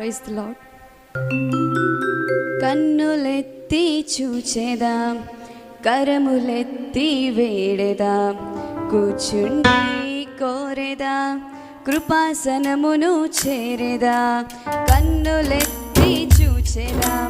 Praise the lord. కన్నులెత్తి చూచెదాం, కరములెత్తి వేడెదాం, కూర్చుండి కోరెదాం, కృపాసనమును చేరెదాం. కన్నులెత్తి చూచెదాం,